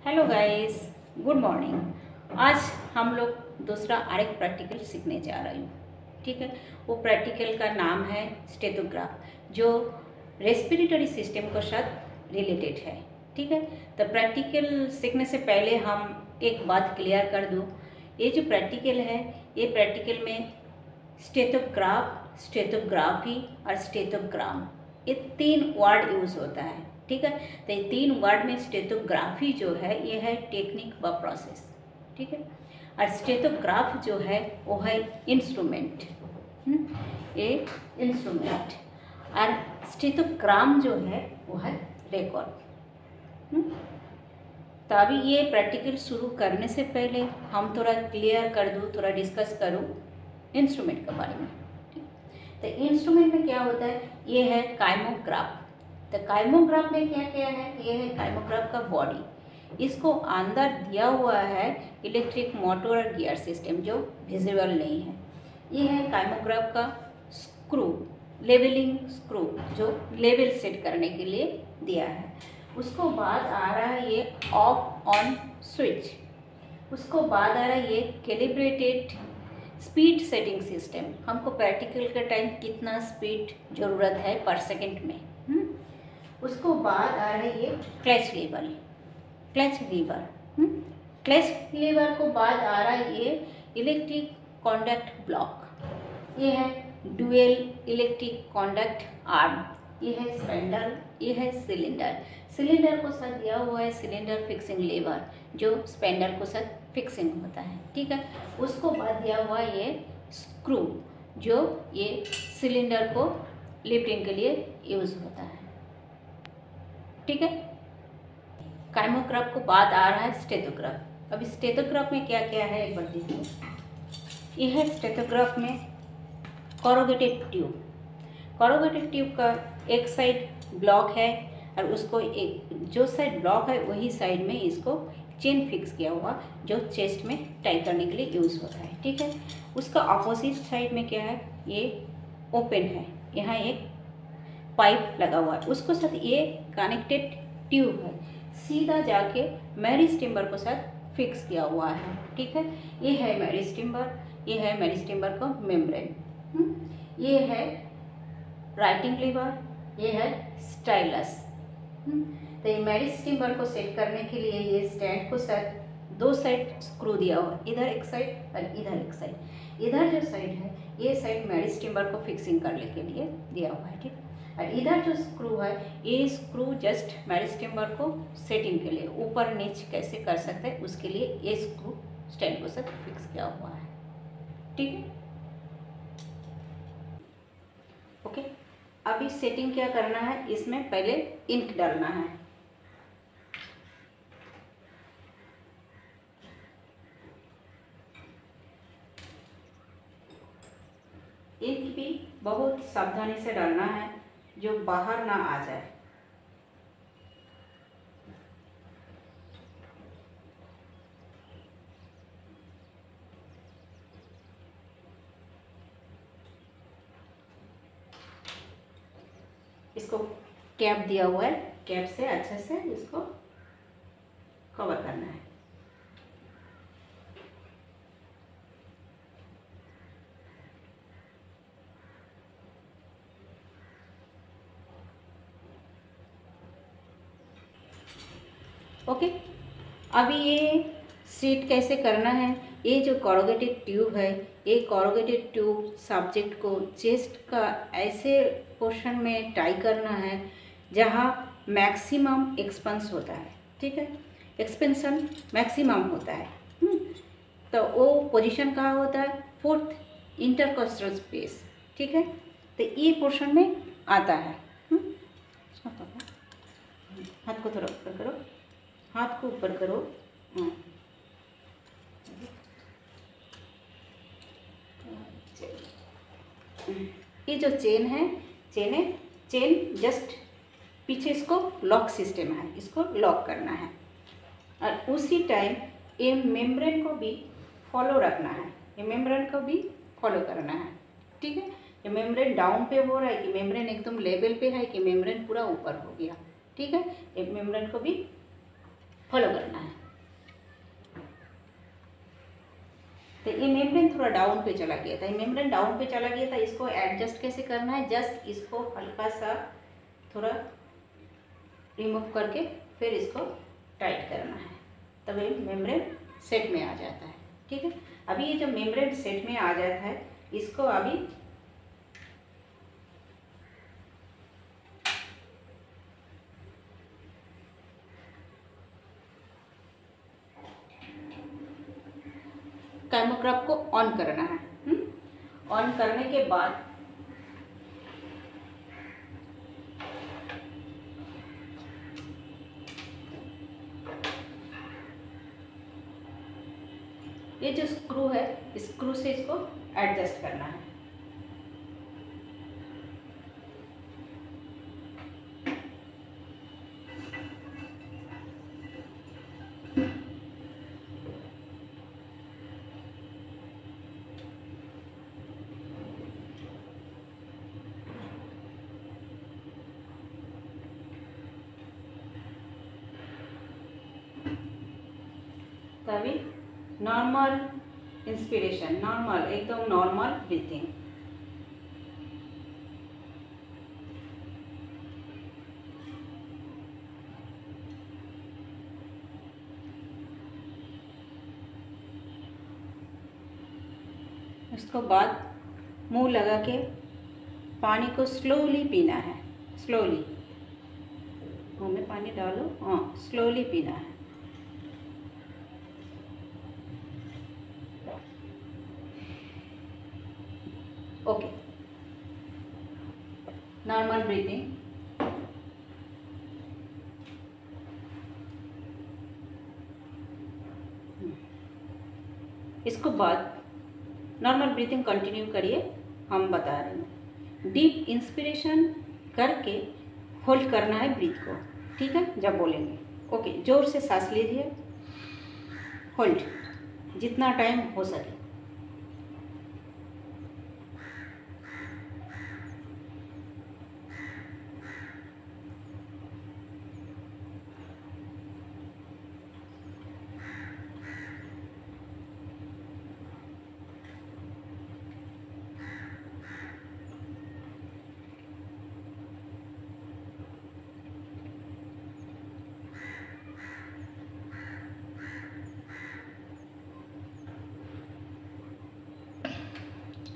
Hello guys, good morning. आज हम लोग दूसरा आरेख प्रैक्टिकल सीखने जा रही हूँ। ठीक है, वो प्रैक्टिकल का नाम है स्टेथोग्राफ, जो रेस्पिरेटरी सिस्टम के साथ रिलेटेड है। ठीक है, तो प्रैक्टिकल सीखने से पहले हम एक बात क्लियर कर दूँ। ये जो प्रैक्टिकल है, ये प्रैक्टिकल में स्टेथोग्राफ, स्टेथोग्राफी और स्टेथोग्राम, ये तीन वर्ड यूज होता है। ठीक है, तो ये तीन वर्ड में स्टेथोग्राफी जो है ये है टेक्निक व प्रोसेस। ठीक है, और स्टेथोग्राफ जो है वो है इंस्ट्रूमेंट, ये इंस्ट्रूमेंट, और स्टेथोग्राम जो है वो है रिकॉर्ड। तो अभी ये प्रैक्टिकल शुरू करने से पहले हम थोड़ा क्लियर कर दूँ, थोड़ा डिस्कस करूँ इंस्ट्रूमेंट के बारे में। ठीक, तो इंस्ट्रूमेंट में क्या होता है, ये है काइमोग्राफ। तो काइमोग्राफ में क्या क्या है, ये है काइमोग्राफ का बॉडी। इसको अंदर दिया हुआ है इलेक्ट्रिक मोटर और गियर सिस्टम जो विजिबल नहीं है। ये है काइमोग्राफ का स्क्रू, लेवलिंग स्क्रू, जो लेवल सेट करने के लिए दिया है। उसको बाद आ रहा है ये ऑफ ऑन स्विच। उसको बाद आ रहा है ये कैलिब्रेटेड स्पीड सेटिंग सिस्टम। हमको प्रैक्टिकल के टाइम कितना स्पीड ज़रूरत है पर सेकंड में। उसको बाद आ रहा है ये clutch lever, clutch lever. Clutch lever को बाद आ रहा है ये इलेक्ट्रिक कॉन्डक्ट ब्लॉक। ये है डुअल इलेक्ट्रिक कॉन्डक्ट आर्म। ये है स्पेंडल, ये है सिलेंडर। सिलेंडर को साथ दिया हुआ है सिलेंडर फिक्सिंग लीवर, जो स्पेंडल को साथ फिक्सिंग होता है। ठीक है, उसको बाद दिया हुआ ये स्क्रू, जो ये सिलेंडर को लिफ्टिंग के लिए यूज होता है। ठीक है, काइमोग्राफ को बाद आ रहा है स्टेथोग्राफ। अब स्टेथोग्राफ में क्या क्या है एक बार देखिए। यह है स्टेथोग्राफ में कोरुगेटेड ट्यूब। कोरुगेटेड ट्यूब का एक साइड ब्लॉक है और उसको एक जो साइड ब्लॉक है वही साइड में इसको चेन फिक्स किया हुआ, जो चेस्ट में टाई करने के लिए यूज़ होता है। ठीक है, उसका अपोजिट साइड में क्या है, ये ओपन है, यहाँ एक पाइप लगा हुआ है, उसको साथ ये कनेक्टेड ट्यूब है, सीधा जाके मेरिस्टिम्बर को साथ फिक्स किया हुआ है। ठीक है, ये है मेरिस्टिम्बर, ये है मेरिस्टिम्बर का मेम्ब्रेन, ये है राइटिंग लीवर, ये है स्टाइलस। तो ये मेरिस्टिम्बर को सेट करने के लिए ये स्टैंड को साथ दो साइड स्क्रू दिया हुआ, इधर एक साइड और इधर एक साइड। इधर जो साइड है ये साइड मेरिस्टिम्बर को फिक्सिंग करने के लिए दिया हुआ है। ठीक, और इधर जो स्क्रू है ये स्क्रू जस्ट मेरिस्टिम्बर को सेटिंग के लिए ऊपर नीचे कैसे कर सकते हैं उसके लिए ये स्क्रू स्टैंड को साथ फिक्स किया हुआ है। ठीक है, ओके। अभी सेटिंग क्या करना है, इसमें पहले इंक डालना है। इंक भी बहुत सावधानी से डालना है, जो बाहर ना आ जाए। इसको कैप दिया हुआ है, कैप से अच्छे से इसको कवर करना है। ओके, अभी ये सीट कैसे करना है, ये जो कोरुगेटेड ट्यूब है, ये कोरुगेटेड ट्यूब सब्जेक्ट को चेस्ट का ऐसे पोर्शन में टाई करना है जहाँ मैक्सिमम एक्सपेंस होता है। ठीक है, एक्सपेंशन मैक्सिमम होता है। तो वो पोजीशन कहाँ होता है, फोर्थ इंटरकोस्टल स्पेस। ठीक है, तो ये पोर्शन में आता है। हाथ को थोड़ा ऊपर करो, हाथ को ऊपर करो। ये जो चेन है, चेन जस्ट पीछे इसको लॉक सिस्टम है, इसको लॉक करना है। और उसी टाइम ये मेम्ब्रेन को भी फॉलो रखना है, ये मेम्ब्रेन को भी फॉलो करना है। ठीक है, ये मेम्ब्रेन डाउन पे हो रहा है कि मेम्ब्रेन एकदम लेवल पे है कि मेम्ब्रेन पूरा ऊपर हो गया। ठीक है, ये मेम्ब्रेन को भी फॉलो करना है। तो ये मेम्ब्रेन थोड़ा डाउन पे चला गया था, ये मेम्ब्रेन डाउन पे चला गया था। इसको एडजस्ट कैसे करना है, जस्ट इसको हल्का सा थोड़ा रिमूव करके फिर इसको टाइट करना है, तब ये मेम्ब्रेन सेट में आ जाता है। ठीक है, अभी ये जब मेम्ब्रेन सेट में आ जाता है, इसको अभी कैमोग्राफ को ऑन करना है। ऑन करने के बाद ये जो स्क्रू है, स्क्रू से इसको एडजस्ट करना है। तभी नॉर्मल इंस्पिरेशन, नॉर्मल एकदम नॉर्मल ब्रीथिंग। उसके बाद मुंह लगा के पानी को स्लोली पीना है, स्लोली मुंह में पानी डालो, हाँ स्लोली पीना है। Okay, normal breathing. इसको बाद नॉर्मल ब्रीथिंग कंटिन्यू करिए, हम बता रहे हैं। डीप इंस्पिरेशन करके होल्ड करना है ब्रीथ को, ठीक है, जब बोलेंगे। ओके, जोर से सांस लीजिए, होल्ड जितना टाइम हो सके।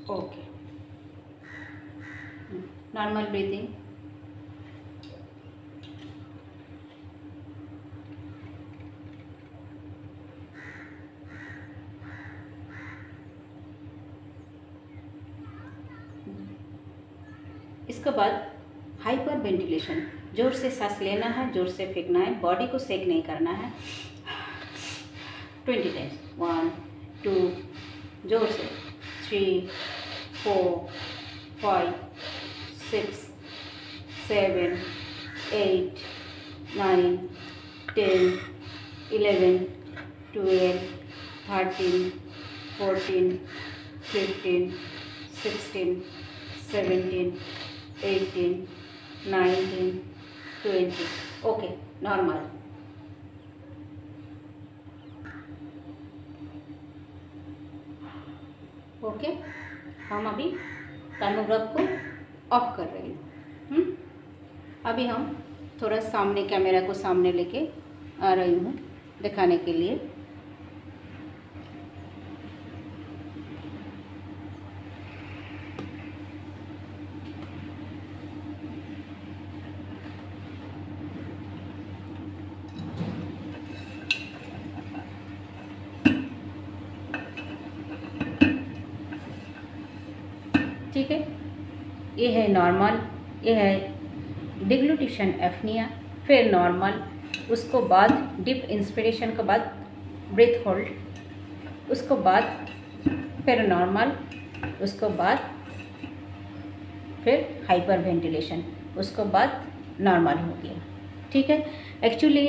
Okay, normal breathing. इसके बाद हाइपर वेंटिलेशन, जोर से सांस लेना है, जोर से फेंकना है, बॉडी को सेक नहीं करना है। 20 टाइम्स, 1 2, जोर से 3 4 5 6 7 8 9 10 11 12 13 14 15 16 17 18 19 20। Okay, normal. ओके, हम अभी कैमोग्राफ को ऑफ कर रहे हैं। अभी हम थोड़ा सामने कैमरा को सामने लेके आ रही हूँ दिखाने के लिए। ठीक है, ये है नॉर्मल, ये है डिग्लूटिशन एफनिया, फिर नॉर्मल, उसको बाद डीप इंस्पिरेशन के बाद ब्रीथ होल्ड, उसको बाद फिर नॉर्मल, उसको बाद फिर हाइपर वेंटिलेशन, उसको बाद नॉर्मल हो गया। ठीक है, एक्चुअली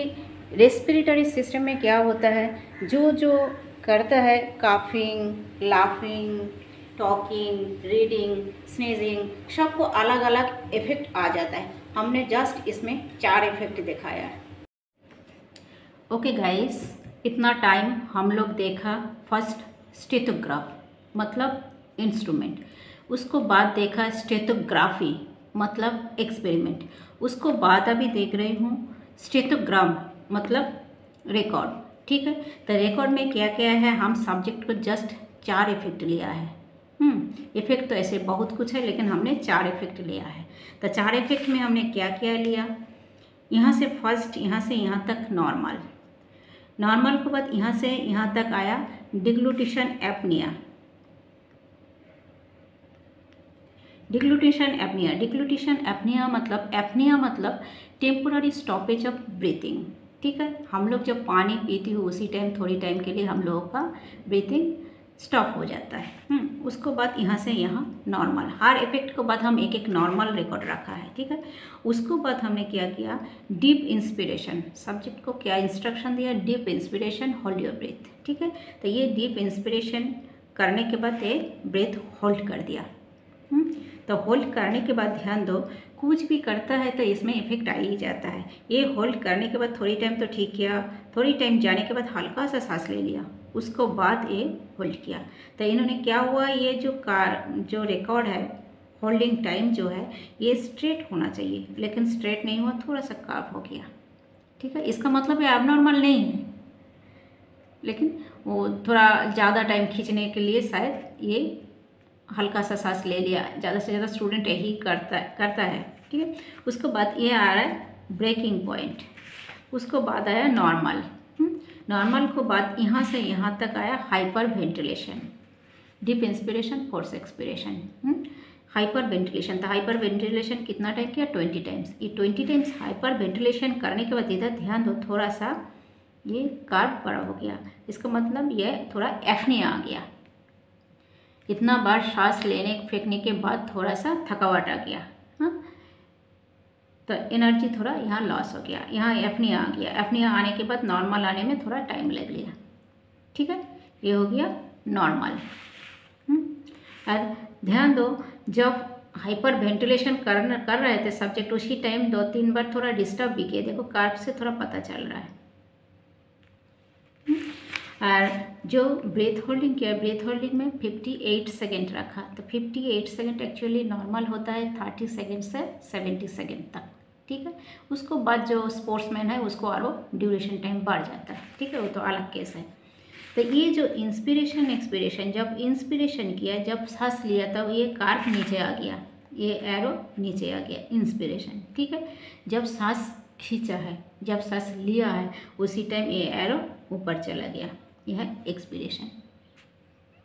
रेस्पिरेटरी सिस्टम में क्या होता है, जो जो करता है काफिंग, लाफिंग, टॉकिंग, रीडिंग, स्नीजिंग, सबको अलग अलग इफेक्ट आ जाता है। हमने जस्ट इसमें 4 इफेक्ट दिखाया है। ओके गाइस, इतना टाइम हम लोग देखा फर्स्ट स्टेथोग्राफ मतलब इंस्ट्रूमेंट, उसको बाद देखा स्टेथोग्राफी मतलब एक्सपेरिमेंट, उसको बाद अभी देख रही हूँ स्टेथोग्राम मतलब रिकॉर्ड। ठीक है, तो रिकॉर्ड में क्या क्या है, हम सब्जेक्ट को जस्ट 4 इफेक्ट लिया है। इफेक्ट तो ऐसे बहुत कुछ है, लेकिन हमने 4 इफेक्ट लिया है। तो 4 इफेक्ट में हमने क्या क्या लिया, यहाँ से फर्स्ट यहाँ से यहाँ तक नॉर्मल, नॉर्मल के बाद यहाँ से यहाँ तक आया डिग्लूटिशन एपनिया, डिग्लूटिशन एपनिया, डिग्लूटिशन एपनिया मतलब टेम्पोररी स्टॉपेज ऑफ ब्रीथिंग। ठीक है, हम लोग जब पानी पीती हो उसी टाइम थोड़ी टाइम के लिए हम लोगों का ब्रीथिंग स्टॉप हो जाता है। उसको बाद यहाँ से यहाँ नॉर्मल, हर इफेक्ट को बाद हम एक एक नॉर्मल रिकॉर्ड रखा है। ठीक है, उसको बाद हमने क्या किया, डीप इंस्पिरेशन, सब्जेक्ट को क्या इंस्ट्रक्शन दिया, deep inspiration hold your breath. ठीक है, तो ये डीप इंस्पिरेशन करने के बाद ये ब्रेथ होल्ड कर दिया। तो होल्ड करने के बाद ध्यान दो, कुछ भी करता है तो इसमें इफेक्ट आ ही जाता है। ये होल्ड करने के बाद थोड़ी टाइम तो ठीक किया, थोड़ी टाइम जाने के बाद हल्का सा सांस ले लिया, उसको बाद ये होल्ड किया। तो इन्होंने क्या हुआ, ये जो रिकॉर्ड है होल्डिंग टाइम जो है ये स्ट्रेट होना चाहिए, लेकिन स्ट्रेट नहीं हुआ, थोड़ा सा कर्व हो गया। ठीक है, इसका मतलब ये एबनॉर्मल नहीं है, लेकिन वो थोड़ा ज़्यादा टाइम खींचने के लिए शायद ये हल्का सा सांस ले लिया। ज़्यादा से ज़्यादा स्टूडेंट यही करता है। ठीक है, उसके बाद ये आ रहा है ब्रेकिंग पॉइंट, उसको बाद आया नॉर्मल, नॉर्मल को बाद यहाँ से यहाँ तक आया hyper ventilation, deep inspiration force expiration, hyper ventilation. तो हाइपर वेंटिलेशन कितना टाइम किया, 20 टाइम्स। ये 20 टाइम्स हाइपर वेंटिलेशन करने के बाद इधर ध्यान दो, थोड़ा सा ये कर्व बड़ा हो गया, इसका मतलब ये थोड़ा एफनिया आ गया। इतना बार सांस लेने फेंकने के बाद थोड़ा सा थकावट आ गया, तो एनर्जी थोड़ा यहाँ लॉस हो गया, यहाँ एफनिया आ गया। एफनिया आने के बाद नॉर्मल आने में थोड़ा टाइम लग लिया। ठीक है, ये हो गया नॉर्मल। और ध्यान दो, जब हाइपर वेंटिलेशन कर रहे थे सब्जेक्ट, उसी टाइम 2-3 बार थोड़ा डिस्टर्ब भी किए, देखो कर्व से थोड़ा पता चल रहा है। और जो ब्रेथ होल्डिंग किया, ब्रेथ होल्डिंग में 58 सेकेंड रखा, तो 58 सेकेंड एक्चुअली नॉर्मल होता है 30 सेकेंड से 70 सेकेंड तक। ठीक है, उसको बाद जो स्पोर्ट्समैन है उसको और ड्यूरेशन टाइम बढ़ जाता है। ठीक है, वो तो अलग केस है। तो ये जो इंस्पिरेशन एक्सपिरेशन, जब इंस्पिरेशन किया, जब सांस लिया, तब ये कर्व नीचे आ गया, ये एरो नीचे आ गया, इंस्पिरेशन। ठीक है, जब सांस खींचा है, जब सांस लिया है, उसी टाइम ये एरो ऊपर चला गया, यह एक्सपिरेशन।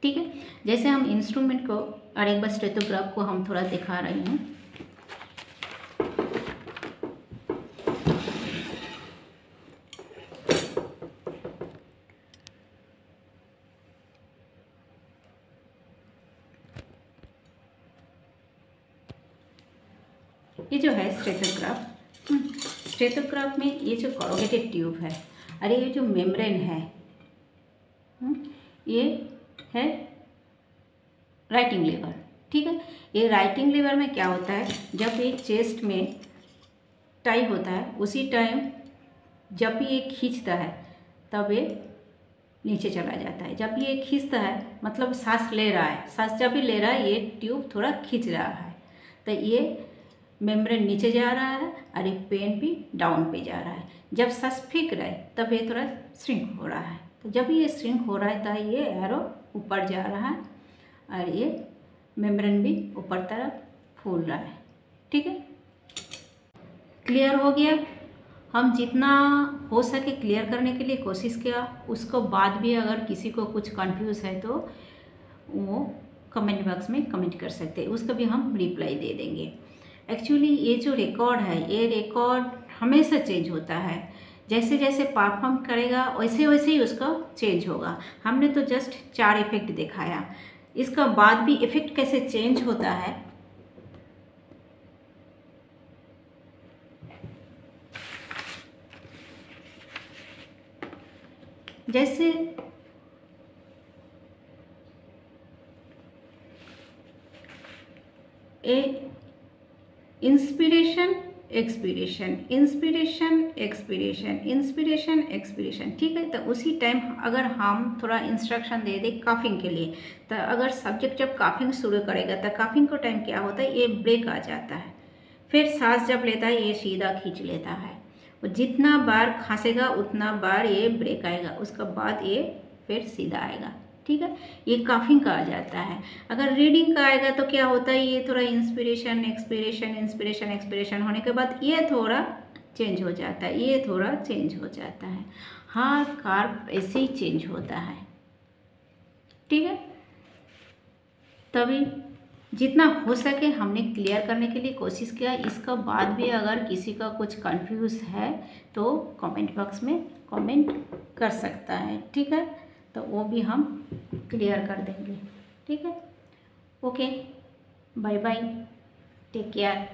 ठीक है, जैसे हम इंस्ट्रूमेंट को और एक बार स्टेथोग्राफ को हम थोड़ा दिखा रही हूँ। ये जो है स्टेथोग्राफ, स्टेथोग्राफ में ये जो कॉरोगेटेड ट्यूब है, अरे ये जो मेम्ब्रेन है, ये है राइटिंग लीवर। ठीक है, ये राइटिंग लीवर में क्या होता है, जब ये चेस्ट में टाइप होता है, उसी टाइम जब भी ये खींचता है तब ये नीचे चला जाता है। जब ये खींचता है मतलब सांस ले रहा है, सांस जब भी ले रहा है, ये ट्यूब थोड़ा खींच रहा है, तो ये मेम्ब्रेन नीचे जा रहा है और ये पेन भी डाउन पे जा रहा है। जब सांस फेंक रहा है तब ये थोड़ा श्रिंक हो रहा है, तो जब ये श्रिंक हो रहा है तो ये एरो ऊपर जा रहा है और ये मेम्ब्रेन भी ऊपर तरफ फूल रहा है। ठीक है, क्लियर हो गया। हम जितना हो सके क्लियर करने के लिए कोशिश किया, उसको बाद भी अगर किसी को कुछ कंफ्यूज है तो वो कमेंट बॉक्स में कमेंट कर सकते हैं, उसका भी हम रिप्लाई दे देंगे। एक्चुअली ये जो रिकॉर्ड है, ये रिकॉर्ड हमेशा चेंज होता है, जैसे जैसे परफॉर्म करेगा वैसे वैसे ही उसका चेंज होगा। हमने तो जस्ट 4 इफेक्ट दिखाया, इसका बाद भी इफेक्ट कैसे चेंज होता है जैसे inspiration expiration, inspiration expiration, inspiration expiration. ठीक है, तो उसी टाइम अगर हम थोड़ा इंस्ट्रक्शन दे दें काफिंग के लिए, तो अगर सब्जेक्ट जब काफिंग शुरू करेगा तो काफिंग को टाइम क्या होता है, ये ब्रेक आ जाता है। फिर सांस जब लेता है ये सीधा खींच लेता है, और जितना बार खांसेगा उतना बार ये ब्रेक आएगा, उसके बाद ये फिर सीधा आएगा। ठीक है, ये काफिंग का आ जाता है। अगर रीडिंग का आएगा तो क्या होता है, ये थोड़ा इंस्पिरेशन एक्सपिरेशन, इंस्पिरेशन एक्सपिरेशन होने के बाद ये थोड़ा चेंज हो जाता है, ये थोड़ा चेंज हो जाता है। हाँ, कार्प ऐसे ही चेंज होता है। ठीक है, तभी जितना हो सके हमने क्लियर करने के लिए कोशिश किया। इसका बाद भी अगर किसी का कुछ कंफ्यूज है तो कमेंट बॉक्स में कमेंट कर सकता है। ठीक है, तो वो भी हम क्लियर कर देंगे। ठीक है, okay, bye bye, take care.